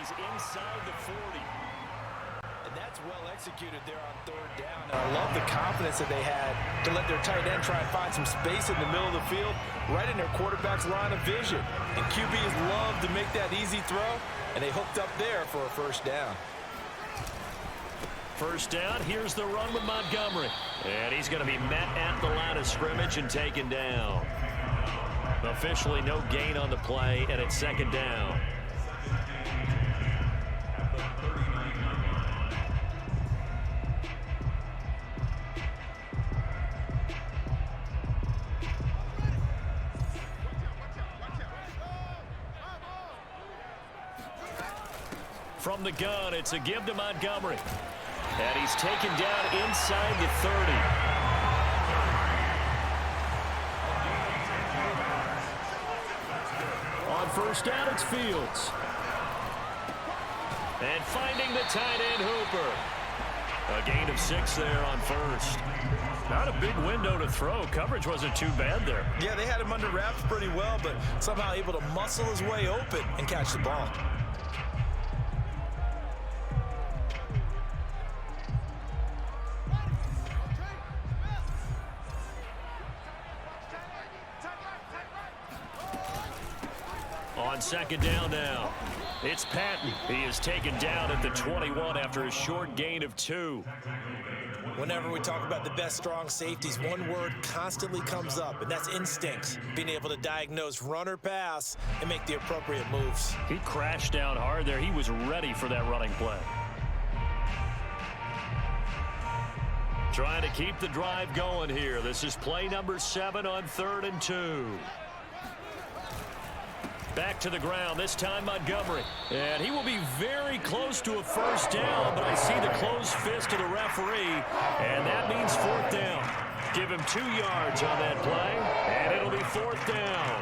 He's inside the 40. And that's well executed there on third down. And I love the confidence that they had to let their tight end try and find some space in the middle of the field, right in their quarterback's line of vision. And QBs love to make that easy throw, and they hooked up there for a first down. First down, here's the run with Montgomery. And he's going to be met at the line of scrimmage and taken down. Officially no gain on the play, and it's second down. From the gun, it's a give to Montgomery. And he's taken down inside the 30. On first down, it's Fields. And finding the tight end Hooper. A gain of 6 there on first. Not a big window to throw. Coverage wasn't too bad there. Yeah, they had him under wraps pretty well, but somehow able to muscle his way open and catch the ball. On second down now, it's Patton. He is taken down at the 21 after a short gain of 2. Whenever we talk about the best strong safeties, one word constantly comes up, and that's instincts. Being able to diagnose run or pass and make the appropriate moves. He crashed down hard there. He was ready for that running play. Trying to keep the drive going here. This is play number 7 on 3rd and 2. Back to the ground, this time Montgomery. And he will be very close to a first down, but I see the closed fist of the referee, and that means 4th down. Give him 2 yards on that play, and it'll be 4th down.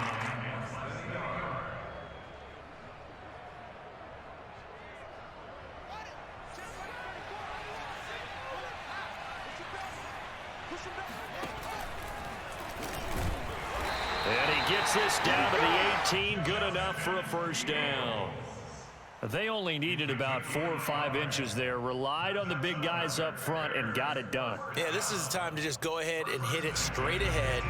And he gets this down to the 18, good enough for a first down. They only needed about 4 or 5 inches there, relied on the big guys up front, and got it done. Yeah, this is the time to just go ahead and hit it straight ahead.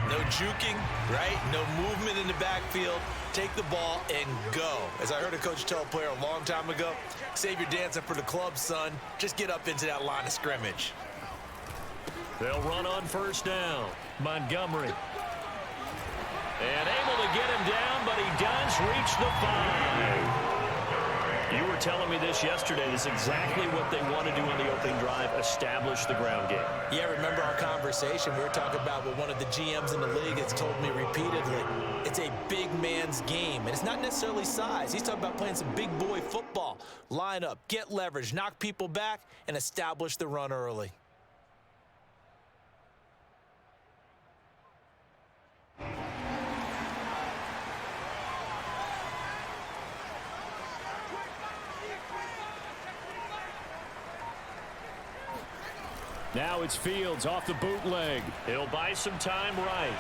No juking, right? No movement in the backfield. Take the ball and go. As I heard a coach tell a player a long time ago, save your dancing for the club, son. Just get up into that line of scrimmage. They'll run on first down. Montgomery. And able to get him down, but he does reach the 5. You were telling me this yesterday. This is exactly what they want to do on the opening drive, establish the ground game. Yeah, remember our conversation. We were talking about what one of the GMs in the league has told me repeatedly. It's a big man's game, and it's not necessarily size. He's talking about playing some big boy football. Line up, get leverage, knock people back, and establish the run early. Now it's Fields off the bootleg. He'll buy some time right.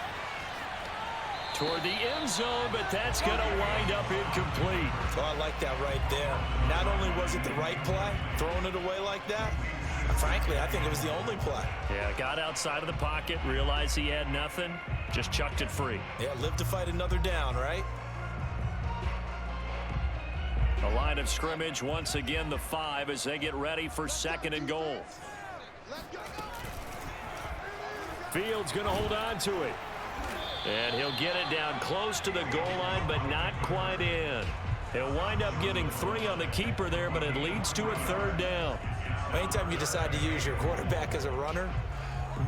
Toward the end zone, but that's going to wind up incomplete. Oh, I like that right there. Not only was it the right play, throwing it away like that, frankly, I think it was the only play. Yeah, got outside of the pocket, realized he had nothing, just chucked it free. Yeah, live to fight another down, right? The line of scrimmage, once again, the 5 as they get ready for 2nd and goal. Fields going to hold on to it. And he'll get it down close to the goal line, but not quite in. He'll wind up getting 3 on the keeper there, but it leads to a 3rd down. Anytime you decide to use your quarterback as a runner,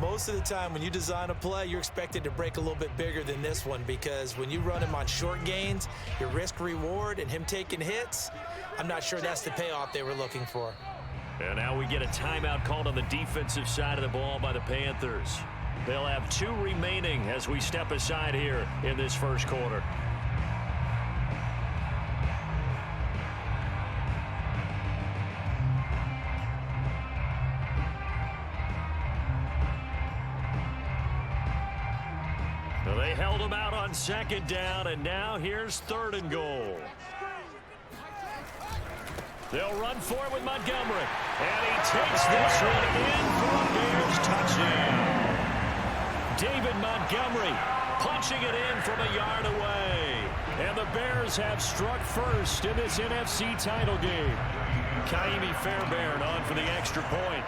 most of the time when you design a play, you're expected to break a little bit bigger than this one, because when you run him on short gains, your risk-reward and him taking hits, I'm not sure that's the payoff they were looking for. And now we get a timeout called on the defensive side of the ball by the Panthers. They'll have 2 remaining as we step aside here in this first quarter. Well, they held him out on 2nd down, and now here's 3rd and goal. They'll run for it with Montgomery. And he takes this one in for a Bears touchdown. David Montgomery punching it in from a yard away. And the Bears have struck first in this NFC title game. Kaimi Fairbairn on for the extra point.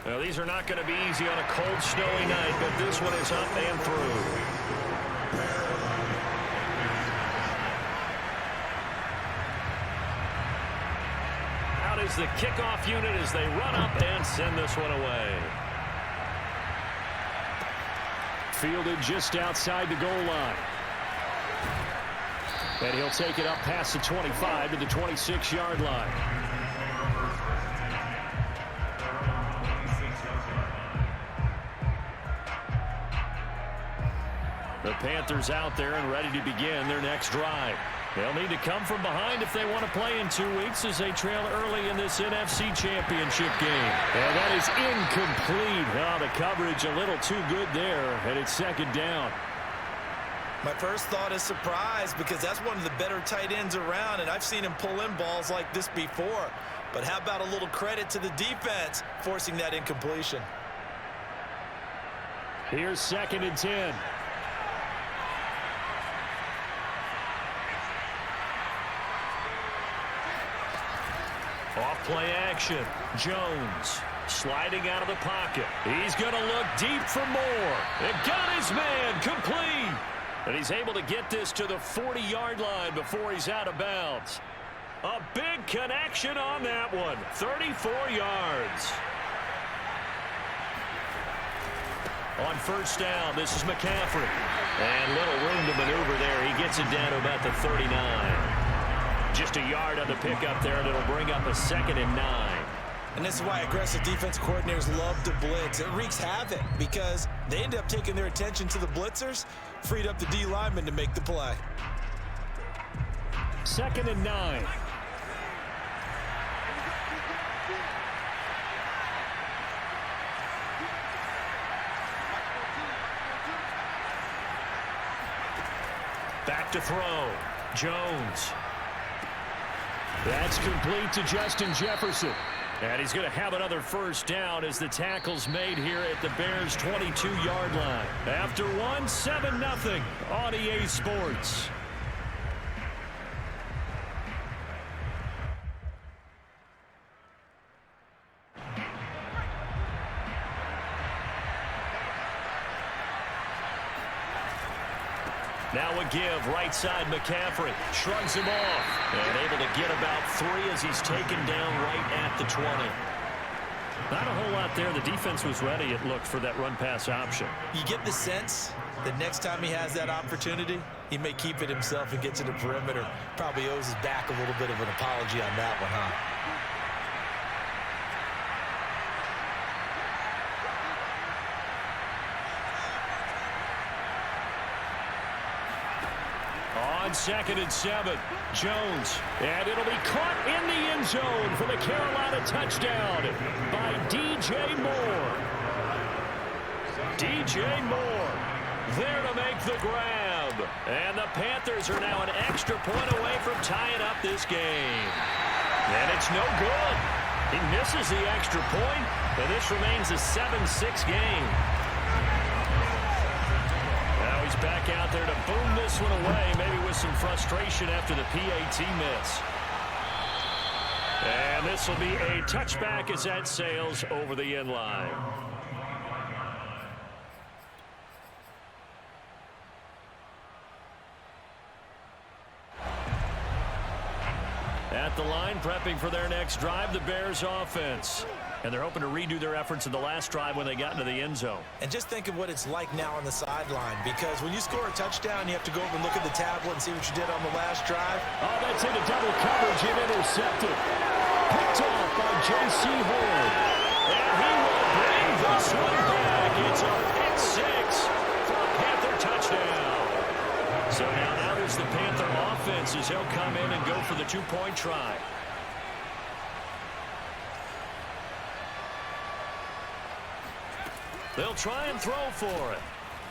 Well, these are not going to be easy on a cold, snowy night, but this one is up and through. Out is the kickoff unit as they run up and send this one away. Fielded just outside the goal line. And he'll take it up past the 25 to the 26-yard line. The Panthers out there and ready to begin their next drive. They'll need to come from behind if they want to play in 2 weeks as they trail early in this NFC Championship game. And that is incomplete. Oh, the coverage a little too good there, and it's second down. My first thought is surprise because that's one of the better tight ends around, and I've seen him pull in balls like this before. But how about a little credit to the defense forcing that incompletion? Here's 2nd and 10. Off play action. Jones sliding out of the pocket. He's going to look deep for more. And got his man complete. And he's able to get this to the 40-yard line before he's out of bounds. A big connection on that one. 34 yards. On first down, this is McCaffrey. And little room to maneuver there. He gets it down to about the 39. Just a yard on the pickup there, and it'll bring up a 2nd and 9. And this is why aggressive defense coordinators love to blitz. It wreaks havoc because they end up taking their attention to the blitzers, freed up the D lineman to make the play. 2nd and 9. Back to throw. Jones. That's complete to Justin Jefferson. And he's going to have another first down as the tackle's made here at the Bears' 22-yard line. After one, 7-0 on EA Sports. Now a give, right side McCaffrey. Shrugs him off. And able to get about 3 as he's taken down right at the 20. Not a whole lot there. The defense was ready, it looked, for that run-pass option. You get the sense that next time he has that opportunity, he may keep it himself and get to the perimeter. Probably owes his back a little bit of an apology on that one, huh? On 2nd and 7, Jones. And it'll be caught in the end zone for the Carolina touchdown by DJ Moore. DJ Moore there to make the grab. And the Panthers are now an extra point away from tying up this game. And it's no good. He misses the extra point, and this remains a 7-6 game. Now he's back out there to boom this one away, maybe with some frustration after the PAT miss. And this will be a touchback as that sails over the end line. At the line, prepping for their next drive, the Bears offense. And they're hoping to redo their efforts in the last drive when they got into the end zone. And just think of what it's like now on the sideline, because when you score a touchdown, you have to go over and look at the tablet and see what you did on the last drive. Oh, that's into double coverage and intercepted. Picked off by J.C. Horn. And he will bring this one back. It's a pick six for a Panther touchdown. So now there's the Panther offense as he'll come in and go for the two-point try. They'll try and throw for it.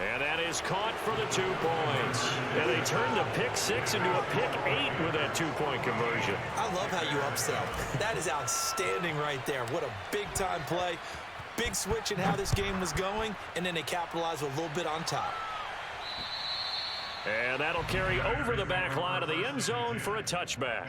And that is caught for the 2 points. And they turned the pick 6 into a pick 8 with that 2-point conversion. I love how you upsell. That is outstanding right there. What a big-time play. Big switch in how this game was going, and then they capitalized with a little bit on top. And that'll carry over the back line of the end zone for a touchback.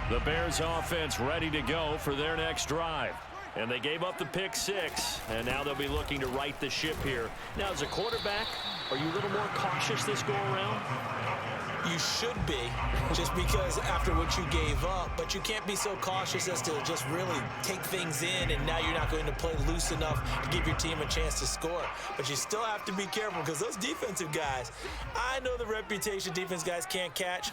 The Bears offense ready to go for their next drive. And they gave up the pick 6, and now they'll be looking to right the ship here. Now, as a quarterback, are you a little more cautious this go-around? You should be, just because after what you gave up, but you can't be so cautious as to just really take things in, and now you're not going to play loose enough to give your team a chance to score. But you still have to be careful, because those defensive guys, I know the reputation defense guys can't catch.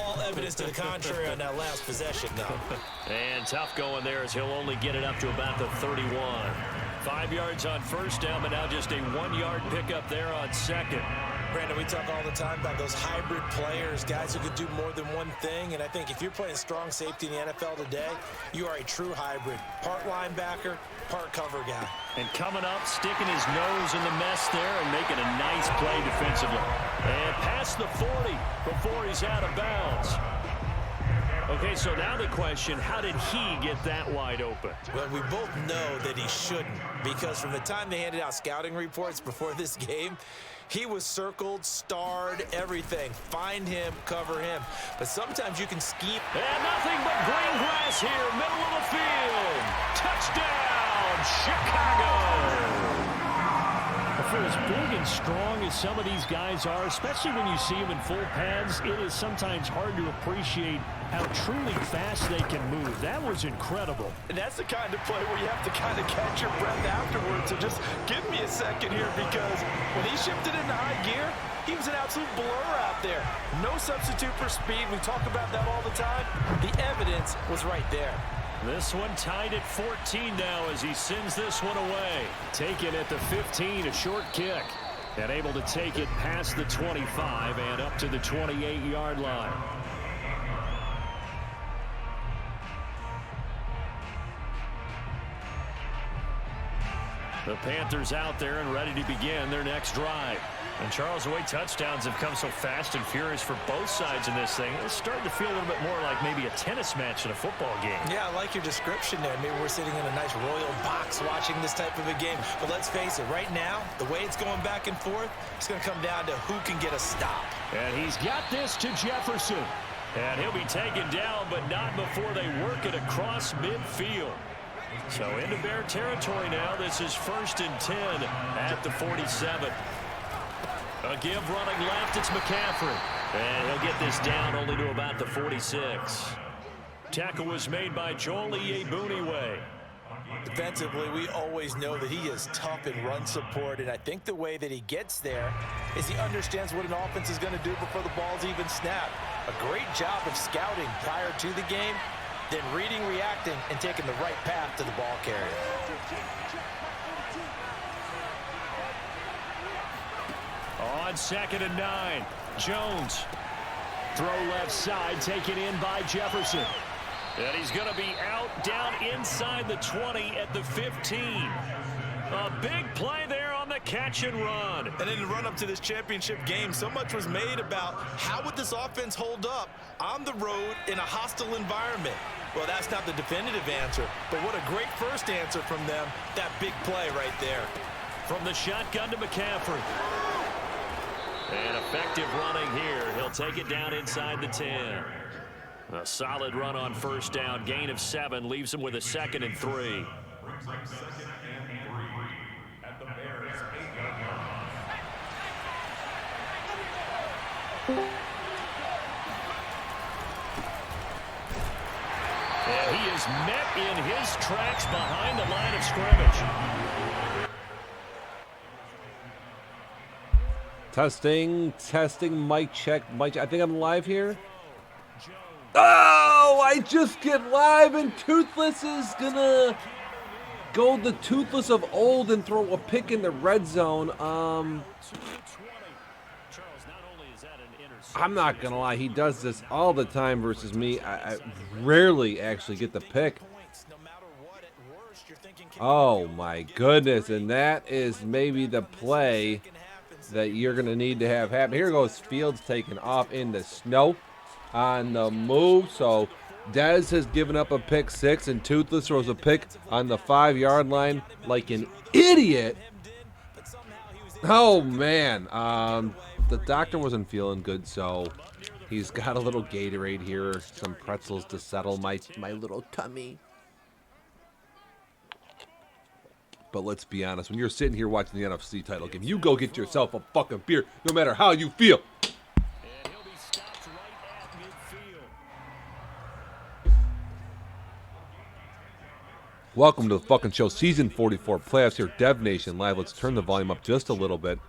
All evidence to the contrary on that last possession, though. And tough going there as he'll only get it up to about the 31. 5 yards on first down, but now just a 1-yard pickup there on second. Brandon, we talk all the time about those hybrid players, guys who could do more than one thing. And I think if you're playing strong safety in the NFL today, you are a true hybrid. Part linebacker, part cover guy. And coming up, sticking his nose in the mess there and making a nice play defensively. And past the 40 before he's out of bounds. Okay, so now the question, how did he get that wide open? Well, we both know that he shouldn't, because from the time they handed out scouting reports before this game, he was circled, starred, everything. Find him, cover him. But sometimes you can scheme. And nothing but green grass here, middle of the field. Touchdown, Chicago. For as big and strong as some of these guys are, especially when you see them in full pads, it is sometimes hard to appreciate how truly fast they can move. That was incredible. And that's the kind of play where you have to kind of catch your breath afterwards. So just give me a second here, because when he shifted into high gear, he was an absolute blur out there. No substitute for speed. We talk about that all the time. The evidence was right there. This one tied at 14 now as he sends this one away. Taken at the 15, a short kick. And able to take it past the 25 and up to the 28-yard line. The Panthers out there and ready to begin their next drive. And Charles, the way touchdowns have come so fast and furious for both sides in this thing, it's starting to feel a little bit more like maybe a tennis match in a football game. Yeah, I like your description there. Maybe we're sitting in a nice royal box watching this type of a game. But let's face it, right now, the way it's going back and forth, it's going to come down to who can get a stop. And he's got this to Jefferson. And he'll be taken down, but not before they work it across midfield. So into Bear territory now. This is 1st and 10 at the 47. A give running left, it's McCaffrey. And he'll get this down only to about the 46. Tackle was made by Joel Iyiegbuniwe. Defensively, we always know that he is tough in run support, and I think the way that he gets there is he understands what an offense is going to do before the ball's even snapped. A great job of scouting prior to the game, then reading, reacting, and taking the right path to the ball carrier. On 2nd and 9, Jones. Throw left side, taken in by Jefferson. And he's going to be out down inside the 20 at the 15. A big play there on the catch and run. And in the run up to this championship game, so much was made about how would this offense hold up on the road in a hostile environment. Well, that's not the definitive answer, but what a great first answer from them, that big play right there. From the shotgun to McCaffrey. And effective running here. He'll take it down inside the 10. A solid run on first down. Gain of 7 leaves him with a 2nd and 3. And he is met in his tracks behind the line of scrimmage. Testing, mic check, I think I'm live here. Oh, I just get live and Toothless is gonna go the Toothless of old and throw a pick in the red zone. I'm not going to lie. He does this all the time versus me. I rarely actually get the pick. Oh, my goodness. And that is maybe the play that you're going to need to have happen. Here goes Fields taking off in the snow on the move. So Dez has given up a pick 6, and Toothless throws a pick on the 5-yard line like an idiot. Oh, man. The doctor wasn't feeling good, so he's got a little Gatorade here, some pretzels to settle my little tummy. But let's be honest, when you're sitting here watching the NFC title game, you go get yourself a fucking beer, no matter how you feel. And he'll be stopped right at midfield. Welcome to the fucking show, season 44 playoffs here, Dev Nation Live. Let's turn the volume up just a little bit.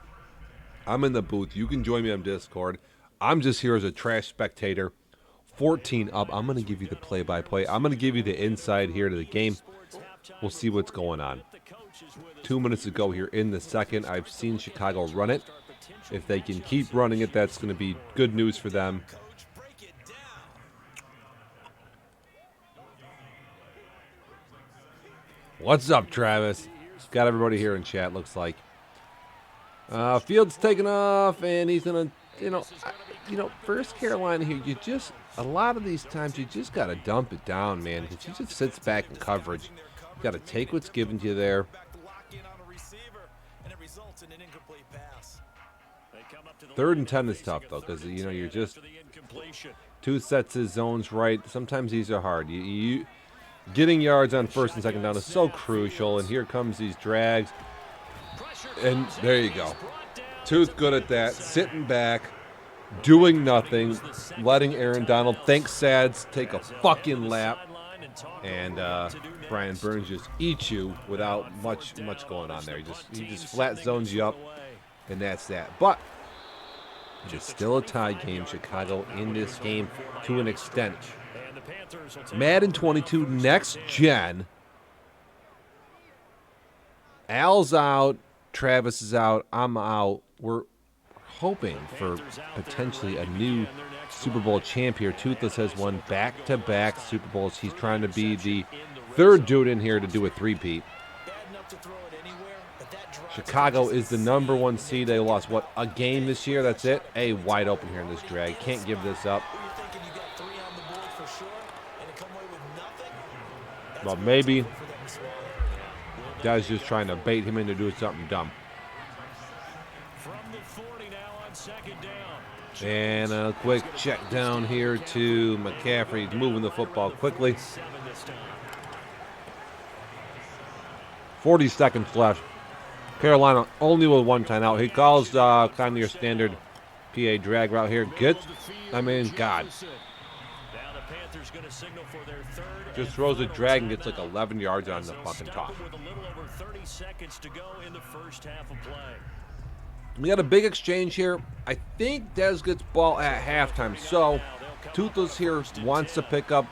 I'm in the booth. You can join me on Discord. I'm just here as a trash spectator. 14 up. I'm going to give you the play-by-play. I'm going to give you the inside here to the game. We'll see what's going on. 2 minutes to go here in the second. I've seen Chicago run it. If they can keep running it, that's going to be good news for them. What's up, Travis? Got everybody here in chat, looks like. Fields taking off, and he's going to, first Carolina here, a lot of these times, you just got to dump it down, man, because he just sits back in coverage. You got to take what's given to you there. 3rd and 10 is tough, though, because, you're just 2 sets of zones right. Sometimes these are hard. You getting yards on 1st and 2nd down is so crucial, and here comes these drags. And there you go. Tooth good at that, sitting back, doing nothing, letting Aaron Donald, thanks Sads, take a fucking lap. And Brian Burns just eats you without much going on there. He just flat zones you up, and that's that. But it's still a tie game. Chicago in this game to an extent. Madden 22 next gen. Al's out. Travis is out. I'm out. We're hoping for potentially a new Super Bowl champ here. Toothless has won back-to-back Super Bowls. He's trying to be the 3rd dude in here to do a three-peat. Chicago is the number 1 seed. They lost, a game this year? That's it? Wide open here in this drag. Can't give this up. Well, maybe Guy's just trying to bait him into doing something dumb. And a quick check down here to McCaffrey. He's moving the football quickly. 40 seconds left. Carolina only with 1 timeout. He calls kind of your standard PA drag route here. God. Just throws a drag and gets like 11 yards on the fucking top. We got a big exchange here. I think Dez gets ball at halftime. So Toothless here wants to pick up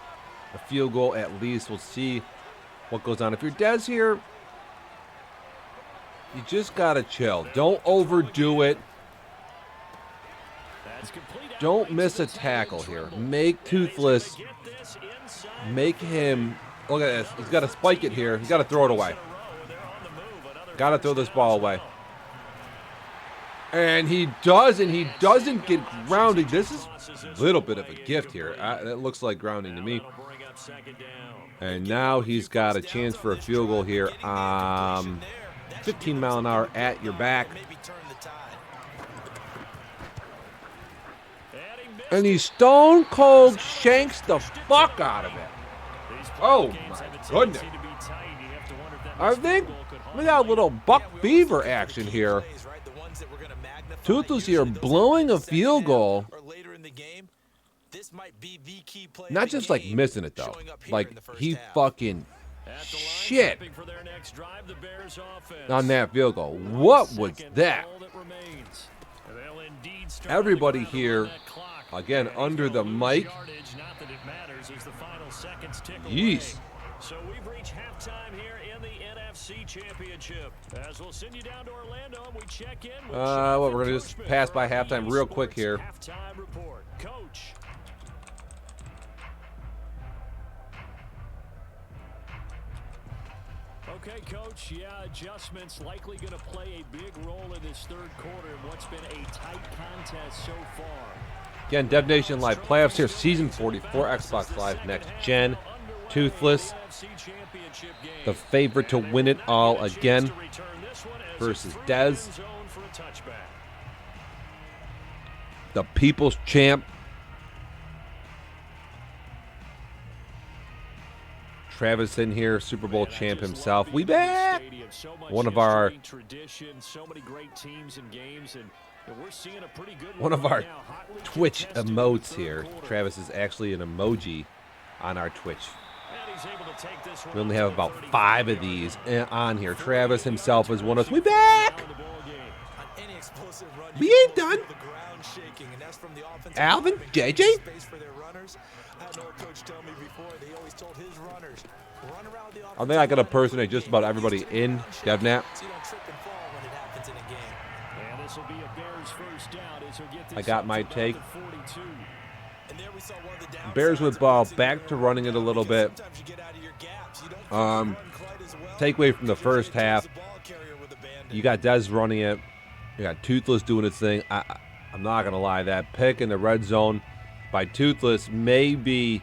a field goal at least. We'll see what goes on. If you're Dez here, you just got to chill. Don't overdo it. Don't miss a tackle here. Make Toothless, make him, look at this. He's got to spike it here. He's got to throw it away. Got to throw this ball away. And he does, and he doesn't get grounded. This is a little bit of a gift here. That looks like grounding to me. And now he's got a chance for a field goal here. 15 mile an hour at your back. And he stone cold shanks the fuck out of it. Oh my goodness. I think we got a little Buck Beaver action here. Toothless here blowing a field goal. Not just like missing it though. Like he fucking shit on that field goal. What was that? Everybody here, again, under the mic. Yeesh. So we've reached halftime here in the NFC Championship. As we'll send you down to Orlando and we check in with Well, we're going to just pass by halftime real quick here. Halftime report. Coach. Okay, Coach, yeah, adjustments likely going to play a big role in this third quarter in what's been a tight contest so far. Again, Dev Nation Live playoffs here, Season 44, Xbox Live Next Gen. Toothless, the favorite to win it all again, versus Dez, the people's champ. Travis in here, Super Bowl champ himself. We back! One of our Twitch emotes here. Travis is actually an emoji on our Twitch. We only have about 5 of these on here. Travis himself is one of us. We back! We ain't done. Alvin, JJ. I think I got to impersonate just about everybody in DevNat. I got my take. Bears with ball, back to running it a little bit. Takeaway from the first half. You got Dez running it. You got Toothless doing its thing. I'm not going to lie. That pick in the red zone by Toothless may be...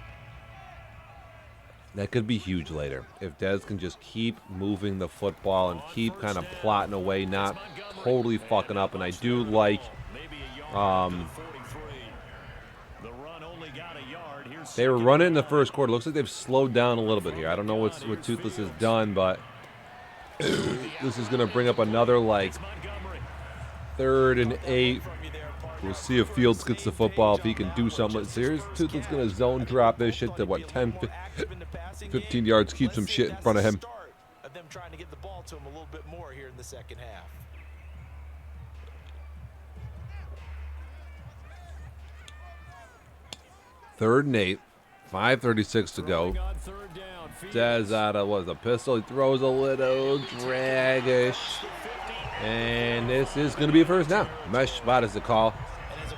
That could be huge later. If Dez can just keep moving the football and keep kind of plotting away, not totally fucking up. And I do like... they were running in the first quarter. Looks like they've slowed down a little bit here. I don't know what Toothless has done, but this is going to bring up another, like, 3rd and 8. We'll see if Fields gets the football, if he can do something. So here's Toothless going to zone drop this shit to, 10, 15 yards, keep some shit in front of him. Trying to get the ball to him a little bit more here in the second half. Third and 8, 5:36 to go. Dez out of a pistol. He throws a little draggish. And this is going to be a first down. Mesh spot is the call.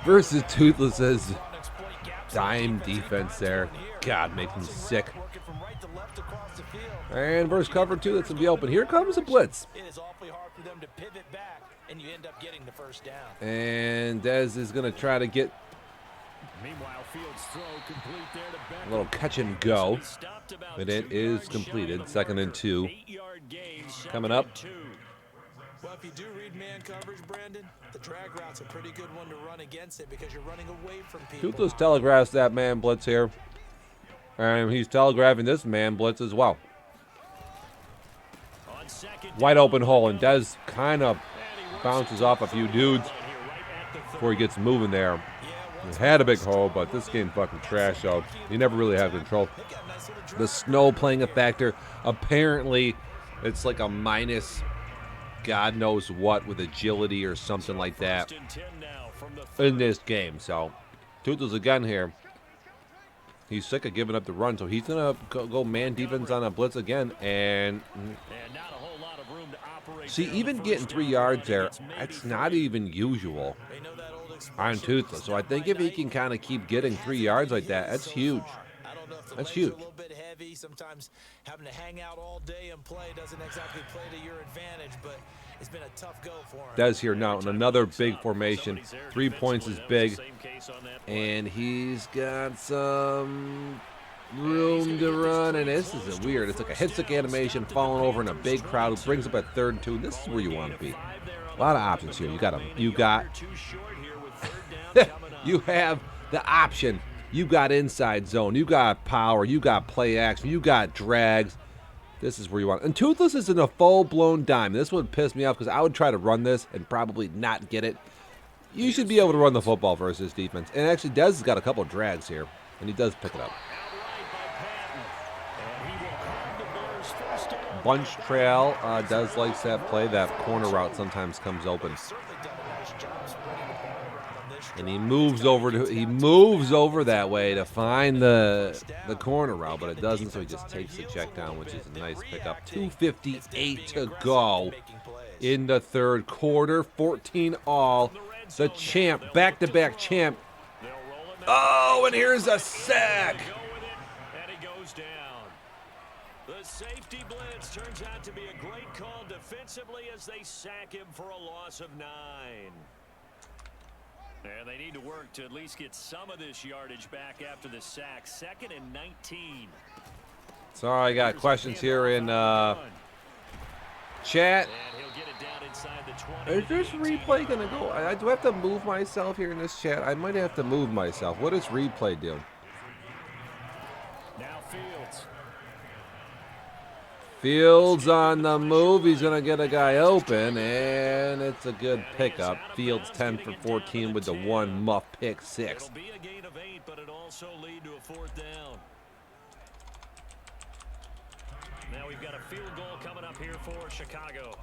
Versus Toothless's dime defense there. God, makes me sick. And versus cover 2, that's going to be open. Here comes a blitz. And Dez is going to try to get a little catch and go. But it is completed. 2nd and 2. Coming up. Well, if you do read man coverage, Brandon, the drag route's a pretty good one to run against it because you're running away from people. Toothless telegraphs that man blitz here. And he's telegraphing this man blitz as well. Wide open hole, and Dez kind of bounces off a few dudes before he gets moving there. He had a big hole, but this game fucking trash, so you never really have control. The snow playing a factor. Apparently, it's like a minus God knows what with agility or something like that in this game. So, Toothless again here. He's sick of giving up the run, so he's going to go man defense on a blitz again. And see, even getting 3 yards there, that's not even usual on Toothless. So I think if he can kind of keep getting 3 yards like that, that's huge. That's huge. Sometimes having to hang out all day and play doesn't exactly play to your advantage, but it's been a tough go for him. Dez here now in another big formation. 3 points is big. And he's got some room to run, and this is weird. It's like a hit stick animation falling over in a big crowd. Who brings up a 3rd and 2. This is where you want to be. A lot of options here. You got you have the option. You got inside zone. You got power. You got play action. You got drags. This is where you want. And Toothless is in a full-blown dime. This would piss me off because I would try to run this and probably not get it. You should be able to run the football versus defense. And actually, Dez has got a couple drags here, and he does pick it up. Bunch trail. Dez likes that play. That corner route sometimes comes open. And he moves over that way to find the corner route, but it doesn't, so he just takes the check down, which is a nice pickup. 2:58 to go in the third quarter. 14 all. The champ, back-to-back champ. Oh, and here's a sack. And he goes down. The safety blitz turns out to be a great call defensively as they sack him for a loss of 9. And they need to work to at least get some of this yardage back after the sack. 2nd and 19. Sorry, I got questions here in chat. Is this replay going to go? Do I have to move myself here in this chat? I might have to move myself. What does replay do? Now Fields. Fields on the move. He's going to get a guy open, and it's a good pickup. Fields 10 for 14 with the one muff pick 6. It'll be a gain of 8, but it also lead to a 4th down. Now we've got a field goal coming up here for Chicago.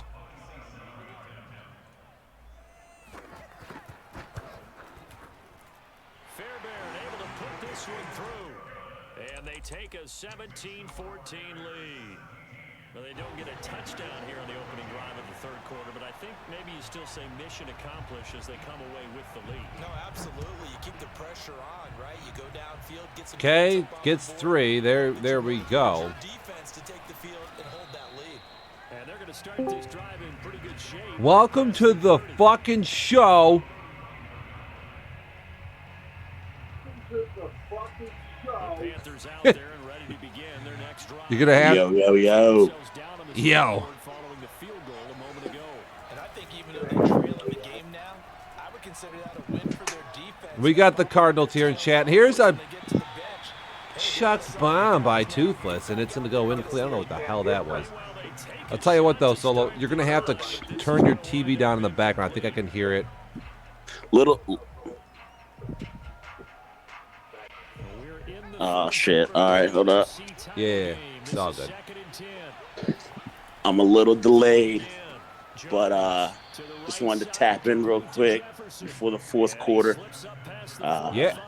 Fairbairn able to put this one through. And they take a 17-14 lead. Well, they don't get a touchdown here on the opening drive of the third quarter, but I think maybe you still say mission accomplished as they come away with the lead. No, absolutely. You keep the pressure on, right? You go downfield, get some. Okay, gets 3. There we go. Defense to take the field and hold that lead. And they're going to start this drive in pretty good shape. Welcome to the fucking show. The Panthers out there and ready to begin their next drive. You're gonna have Yo. Following the field goal a moment ago. And I think even though they're trailing the game now, I would consider that a win for their defense. We got the Cardinals here in chat. Here's a chuck bomb by Toothless, and it's going to go in clear. I don't know what the hell that was. I'll tell you what, though, Solo, you're going to have to turn your TV down in the background. I think I can hear it. Oh, shit. All right, hold up. Yeah, it's all good. I'm a little delayed, but just wanted to tap in real quick before the fourth quarter. Yeah,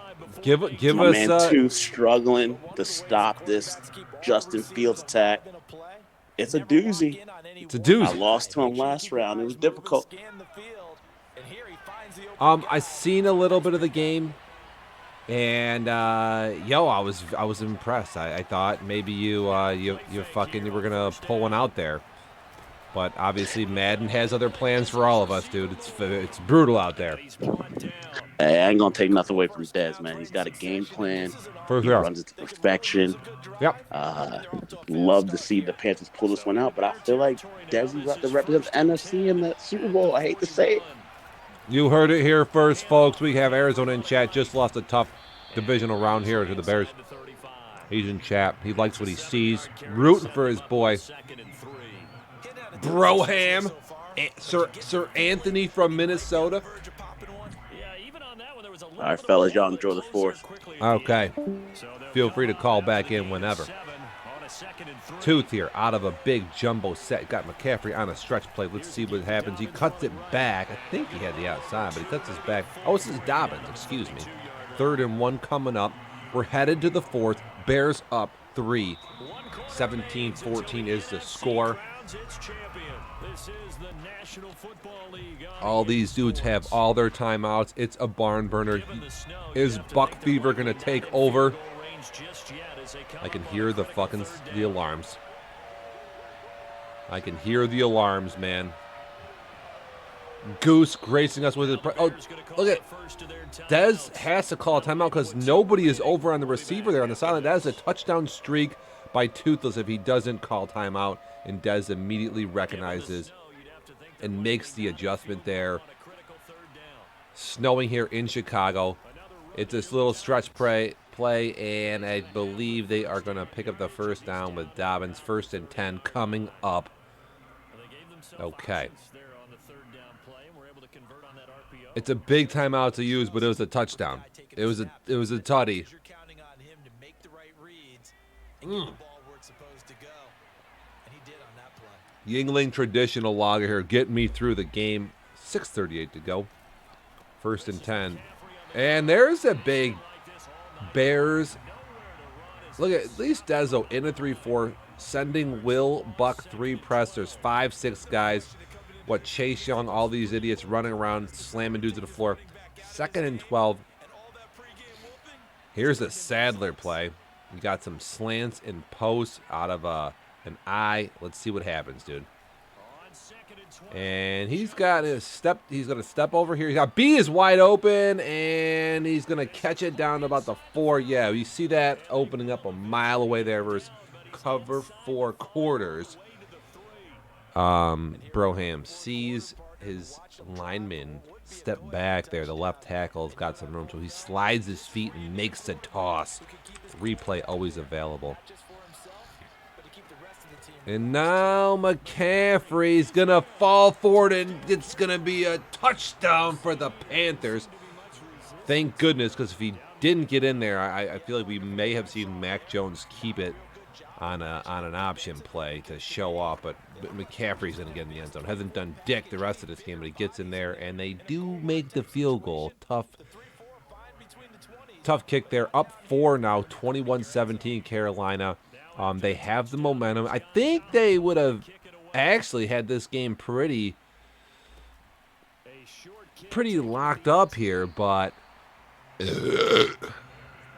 give My us. man Tooth struggling to stop this Justin Fields attack. It's a doozy. It's a doozy. I lost to him last round. It was difficult. I seen a little bit of the game, and I was impressed. I thought maybe you were gonna pull one out there, but obviously Madden has other plans for all of us, dude. It's brutal out there. Hey, I ain't gonna take nothing away from Dez, man. He's got a game plan. For He sure. runs it to perfection. Yep. Love to see the Panthers pull this one out, but I feel like Dez is about to represent the NFC in the Super Bowl. I hate to say it. You heard it here first, folks. We have Arizona in chat. Just lost a tough divisional round here to the Bears. He's in chat. He likes what he sees. Rooting for his boy. Broham. Sir Anthony from Minnesota. All right, fellas, y'all enjoy the fourth. Okay. Feel free to call back in whenever. Tooth here out of a big jumbo set. Got McCaffrey on a stretch play. Let's see what happens. He cuts it back. I think he had the outside, but he cuts his back. Oh, this is Dobbins. Excuse me. 3rd and 1 coming up. We're headed to the fourth. Bears up 3. 17-14 is the score. All these dudes have all their timeouts. It's a barn burner. Is Buck Fever going to take over? I can hear the alarms. I can hear the alarms, man. Goose gracing us with his... Oh, look at... Dez has to call a timeout because nobody is over on the receiver there on the sideline. That is a touchdown streak by Toothless if he doesn't call timeout, and Dez immediately recognizes and makes the adjustment there. Snowing here in Chicago. It's this little stretch play, and I believe they are going to pick up the first down with Dobbins. 1st and 10 coming up. Okay. It's a big timeout to use, but it was a touchdown. It was a tutty. Yingling traditional logger here, getting me through the game. 6:38 to go. 1st and 10. And there's a big Bears. Look at least Dezo in a 3-4, sending Will Buck 3 press. There's 5-6 guys. Chase Young, all these idiots running around, slamming dudes to the floor. 2nd and 12. Here's a Sadler play. We got some slants and posts out of an eye. Let's see what happens, dude. And he's got his step. He's going to step over here. He's got B is wide open, and he's going to catch it down to about the 4. Yeah, you see that opening up a mile away there versus cover 4 quarters. Broham sees his lineman step back there. The left tackle's got some room, so he slides his feet and makes the toss. Replay always available. And now McCaffrey's going to fall forward, and it's going to be a touchdown for the Panthers. Thank goodness, because if he didn't get in there, I feel like we may have seen Mac Jones keep it on an option play to show off, but McCaffrey's going to get in the end zone. Hasn't done dick the rest of this game, but he gets in there, and they do make the field goal. Tough kick there. Up 4 now, 21-17 Carolina. They have the momentum. I think they would have actually had this game pretty locked up here, but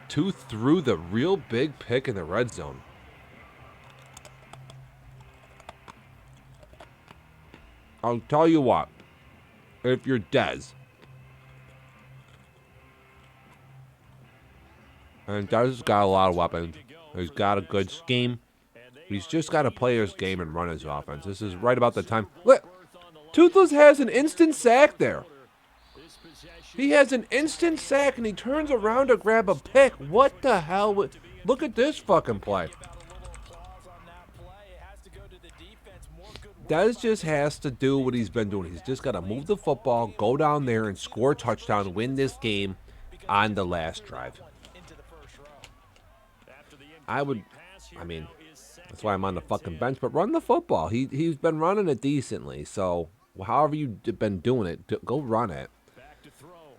two threw the real big pick in the red zone. I'll tell you what, if you're Dez, and Dez has got a lot of weapons, he's got a good scheme, he's just got to play his game and run his offense. This is right about the time. Look, Toothless has an instant sack there. He has an instant sack, and he turns around to grab a pick. What the hell? Look at this fucking play. Dez just has to do what he's been doing. He's just got to move the football, go down there, and score a touchdown, win this game on the last drive. I mean, that's why I'm on the fucking bench, but run the football. He's been running it decently, so however you've been doing it, go run it.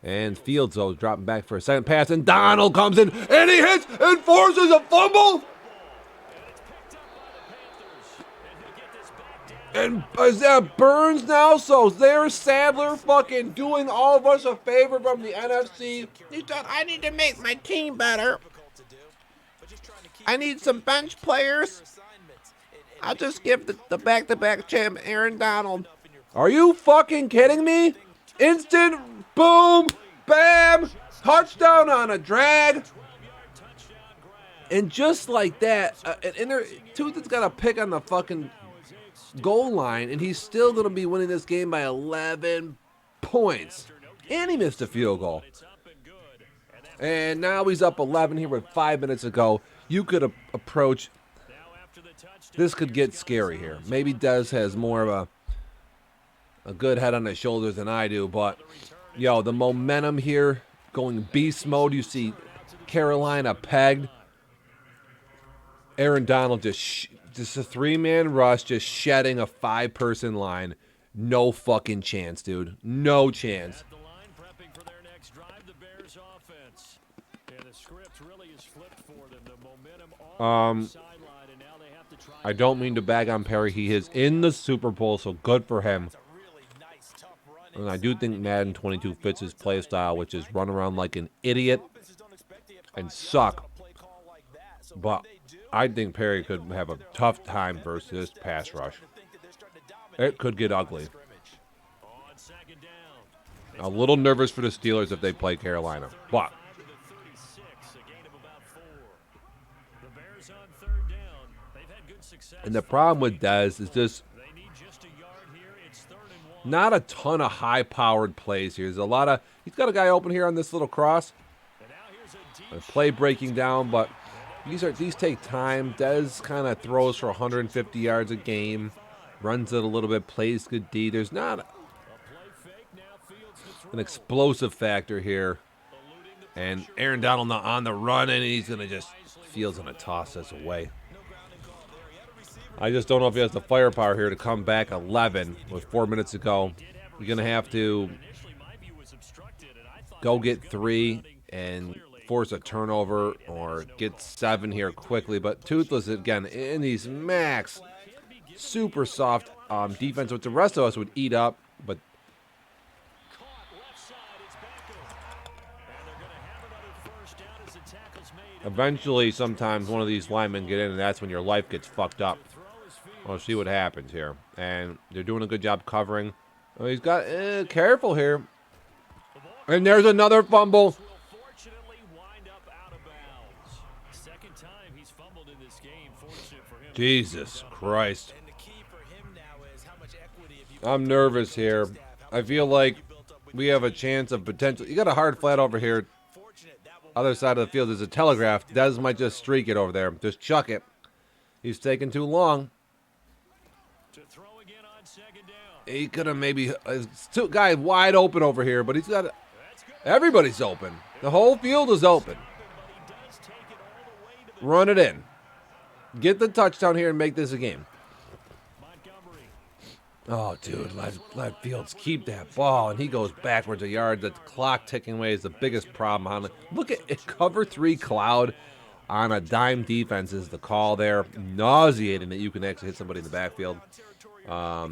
And Fields, though, is dropping back for a second pass, and Donald comes in, and he hits and forces a fumble. And is that Burns now? So there's Sadler fucking doing all of us a favor from the NFC. He said, I need to make my team better. I need some bench players. I'll just give the back-to-back champ Aaron Donald. Are you fucking kidding me? Instant, boom, bam, touchdown on a drag. And just like that, Tooth's got a pick on the fucking goal line, and he's still going to be winning this game by 11 points. And he missed a field goal. And now he's up 11 here with 5 minutes to go. You could approach. This could get scary here. Maybe Dez has more of a good head on his shoulders than I do, but yo, the momentum here going beast mode. You see Carolina pegged. Aaron Donald just a 3-man rush, just shedding a 5-person line. No fucking chance, dude. No chance. I don't mean to bag on Perry. He is in the Super Bowl, so good for him. And I do think Madden 22 fits his play style, which is run around like an idiot and suck. But I think Perry could have a tough time versus this pass rush. It could get ugly. A little nervous for the Steelers if they play Carolina. But and the problem with Dez is just not a ton of high-powered plays here. There's a lot of he's got a guy open here on this little cross. A play breaking down, but these take time. Dez kind of throws for 150 yards a game, runs it a little bit, plays good D. There's not an explosive factor here. And Aaron Donald on the run, and he's going to just Fields going to toss this away. I just don't know if he has the firepower here to come back 11 with 4 minutes to go. You're going to have to go get 3 and force a turnover or get 7 here quickly. But Toothless, again, in these max, super soft defense, which the rest of us would eat up. But eventually, sometimes one of these linemen get in, and that's when your life gets fucked up. We'll see what happens here. And they're doing a good job covering. Oh, he's got, careful here. And there's another fumble. Jesus Christ. I'm nervous here. I feel like we have a chance of potential. You got a hard flat over here. Other side of the field is a telegraph. Dez might just streak it over there. Just chuck it. He's taking too long. He could have maybe... two guy wide open over here, but he's got... Everybody's open. The whole field is open. Run it in. Get the touchdown here and make this a game. Oh, dude, left fields keep that ball, and he goes backwards a yard. The clock ticking away is the biggest problem on it. Look at it, cover 3 cloud on a dime defense is the call there. Nauseating that you can actually hit somebody in the backfield. I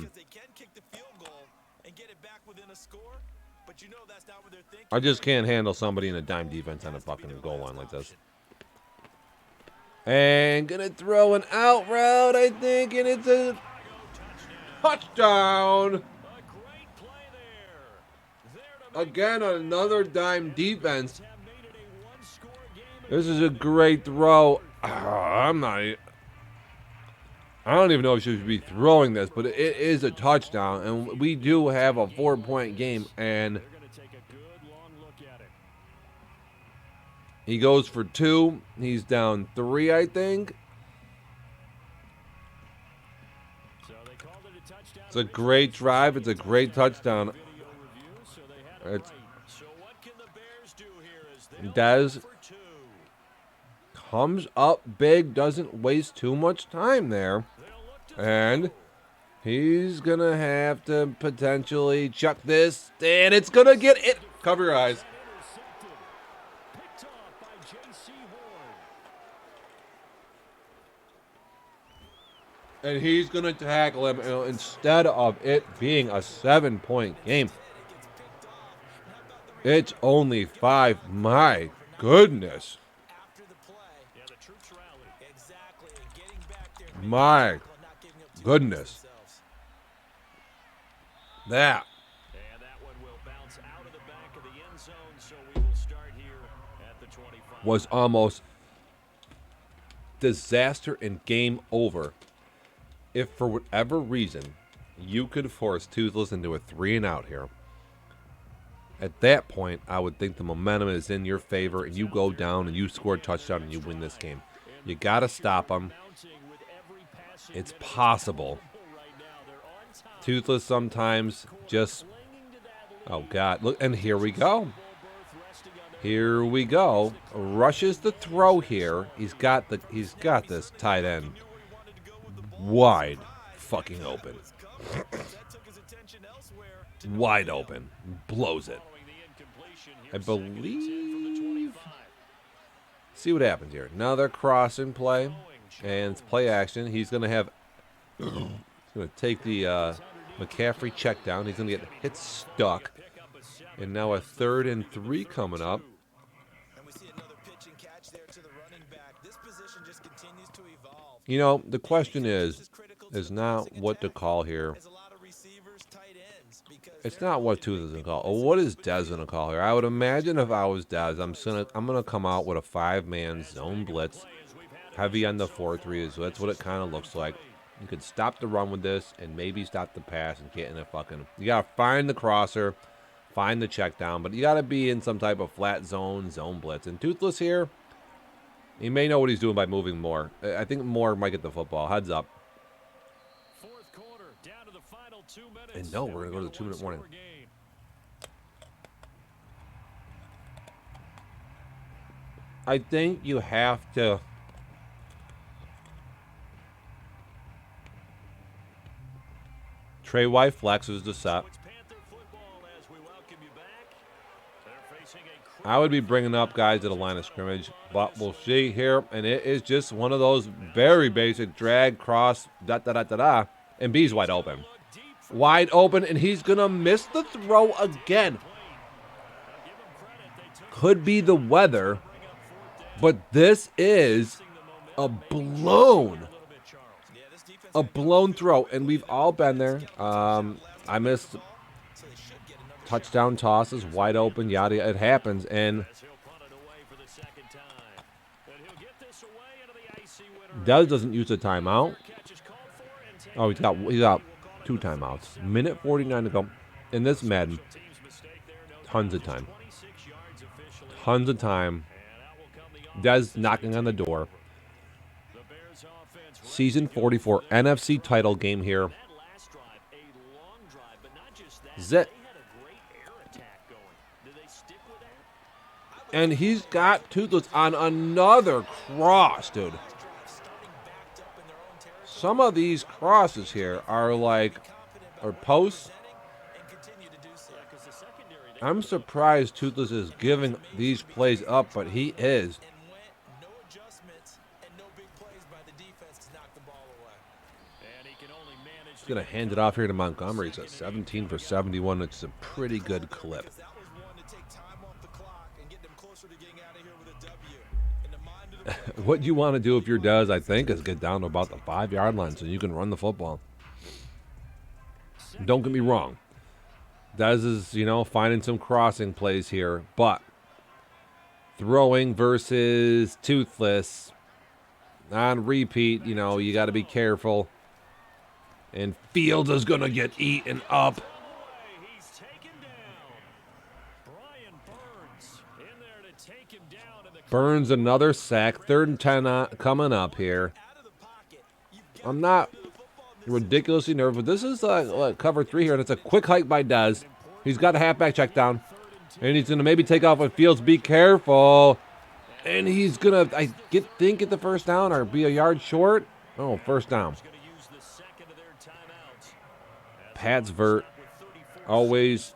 just can't handle somebody in a dime defense on a fucking goal line like this. And gonna throw an out route, I think, and it's a touchdown. Again, another dime defense. This is a great throw. I don't even know if she should be throwing this, but it is a touchdown, and we do have a 4-point game, and he goes for 2. He's down 3, I think. It's a great drive. It's a great touchdown. Dez comes up big, doesn't waste too much time there. And he's going to have to potentially chuck this, and it's going to get it. Cover your eyes. And he's going to tackle him instead of it being a 7-point game. It's only 5. My goodness. My goodness. That was almost disaster and game over. If for whatever reason you could force Toothless into a 3-and-out here, at that point I would think the momentum is in your favor and you go down and you score a touchdown and you win this game. You got to stop them. It's possible. Toothless sometimes just... Oh, God. Look, and here we go. Here we go. Rushes the throw here. He's got this tight end wide fucking open. Wide open. Blows it. I believe... See what happens here. Now they're crossing play. And it's play action. He's going to have... He's going to take the McCaffrey check down. He's going to get hit stuck. And now a 3rd and 3 coming up. You know, the question is not what to call here. It's not what Tooth is going to call. Oh, what is Dez going to call here? I would imagine if I was Dez, I'm going to come out with a 5-man zone blitz. Heavy on the 4-3, so that's what it kind of looks like. You could stop the run with this and maybe stop the pass and get in a fucking... You got to find the crosser, find the check down, but you got to be in some type of flat zone blitz. And Toothless here, he may know what he's doing by moving more. I think Moore might get the football. Heads up. Fourth quarter, down to the final 2 minutes. And no, we're going to go to the 2-minute warning. I think you have to... Trey White flexes the set. I would be bringing up guys at the line of scrimmage, but we'll see here. And it is just one of those very basic drag, cross, da-da-da-da-da. And B's wide open. Wide open, and he's going to miss the throw again. Could be the weather, but this is a blown throw, and we've all been there. I missed touchdown tosses, wide open, yada, yada. It happens, and Dez doesn't use a timeout. Oh, he's got 2 timeouts. Minute 49 to go. In this Madden, tons of time. Tons of time. Dez knocking on the door. Season 44 NFC title game here. Zit. And he's got Toothless on another cross, dude. Some of these crosses here are posts. I'm surprised Toothless is giving these plays up, but he is. He's going to hand it off here to Montgomery. It's a 17 for 71. It's a pretty good clip. What you want to do if you're Dez, I think, is get down to about the 5-yard line so you can run the football. Don't get me wrong. Dez is, finding some crossing plays here, but throwing versus Toothless on repeat, you got to be careful. And Fields is going to get eaten up. Burns another sack. 3rd and 10 coming up here. I'm not ridiculously nervous, but this is cover 3 here, and it's a quick hike by Dez. He's got a halfback check down, and he's going to maybe take off with Fields. Be careful. And he's going to, think, get the first down or be a yard short. Oh, first down. Pat's vert. Always.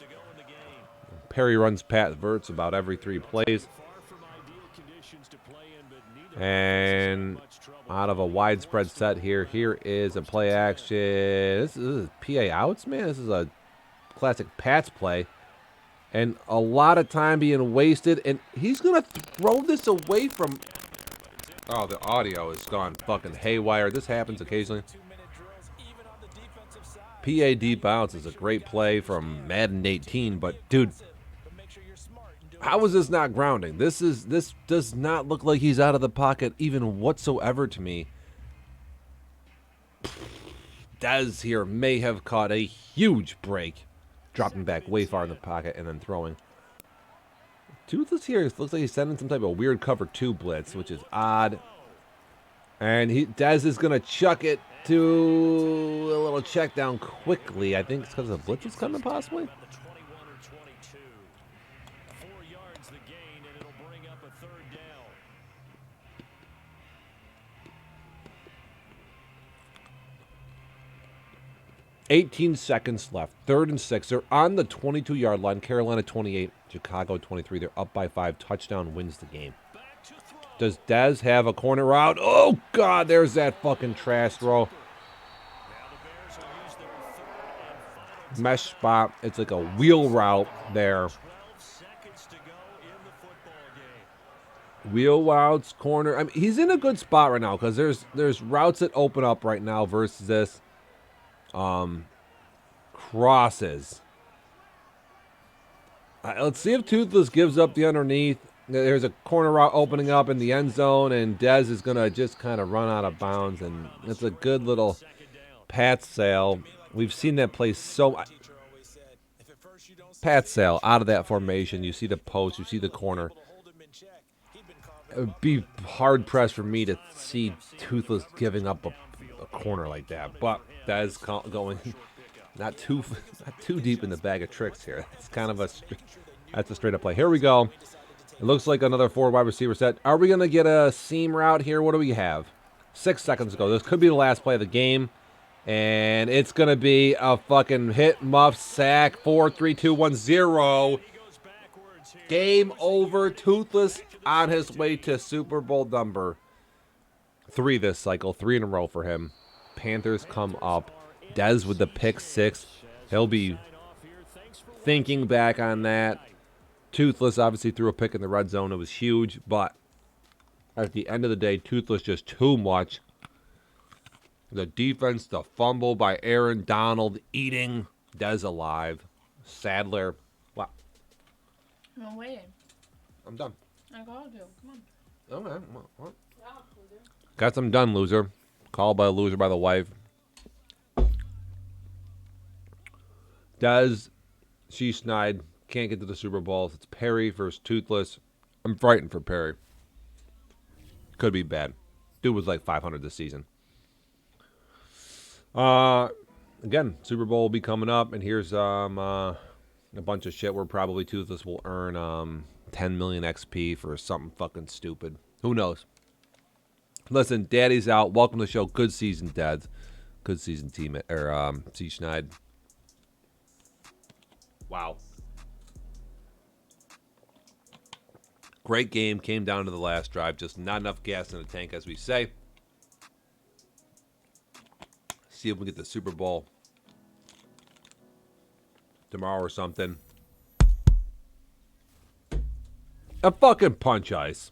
Perry runs Pat verts about every 3 plays. And out of a widespread set here is a play action. This is PA outs, man. This is a classic Pats play. And a lot of time being wasted. And he's going to throw this away from... Oh, the audio has gone fucking haywire. This happens occasionally. PA deep bounce is a great play from Madden 18. But, dude... How is this not grounding? This does not look like he's out of the pocket even whatsoever to me. Dez here may have caught a huge break. Dropping back way far in the pocket and then throwing. Toothless here looks like he's sending some type of weird cover 2 blitz, which is odd. And Dez is going to chuck it to a little check down quickly. I think it's because the blitz is coming possibly. 18 seconds left. 3rd and 6. They're on the 22-yard line. Carolina 28, Chicago 23. They're up by 5. Touchdown wins the game. Does Dez have a corner route? Oh, God, there's that fucking trash throw. Mesh spot. It's like a wheel route there. Wheel routes, corner. I mean, he's in a good spot right now because there's routes that open up right now versus this. Crosses. Let's see if Toothless gives up the underneath. There's a corner route opening up in the end zone, and Dez is going to just kind of run out of bounds, and it's a good little Pat sale. We've seen that play so... Pat sale out of that formation. You see the post, you see the corner. It would be hard-pressed for me to see Toothless giving up a corner like that, but Dez going not too deep in the bag of tricks here. It's kind of that's a straight-up play. Here we go. It looks like another 4 wide receiver set. Are we going to get a seam route here? What do we have? 6 seconds ago. This could be the last play of the game. And it's going to be a fucking hit, muff, sack, 4, 3, 2, 1, 0. Game over. Toothless on his way to Super Bowl number 3 this cycle. 3 in a row for him. Panthers come up. Dez with the pick 6. He'll be thinking back on that. Toothless obviously threw a pick in the red zone. It was huge, but at the end of the day, Toothless just too much. The defense, the fumble by Aaron Donald, eating Dez alive. Sadler. Wow. I'm waiting. I'm done. I called you. Come on. Okay. Well. Got some done, loser. Called by a loser by the wife. Dez, she snide. Can't get to the Super Bowl. It's Perry versus Toothless. I'm frightened for Perry. Could be bad. Dude was like 500 this season. Again, Super Bowl will be coming up, and here's a bunch of shit where probably Toothless will earn 10 million XP for something fucking stupid. Who knows? Listen, Daddy's out. Welcome to the show. Good season, Dad. Good season, team C. Schneid. Wow. Great game. Came down to the last drive. Just not enough gas in the tank, as we say. See if we get the Super Bowl tomorrow or something. A fucking punch ice.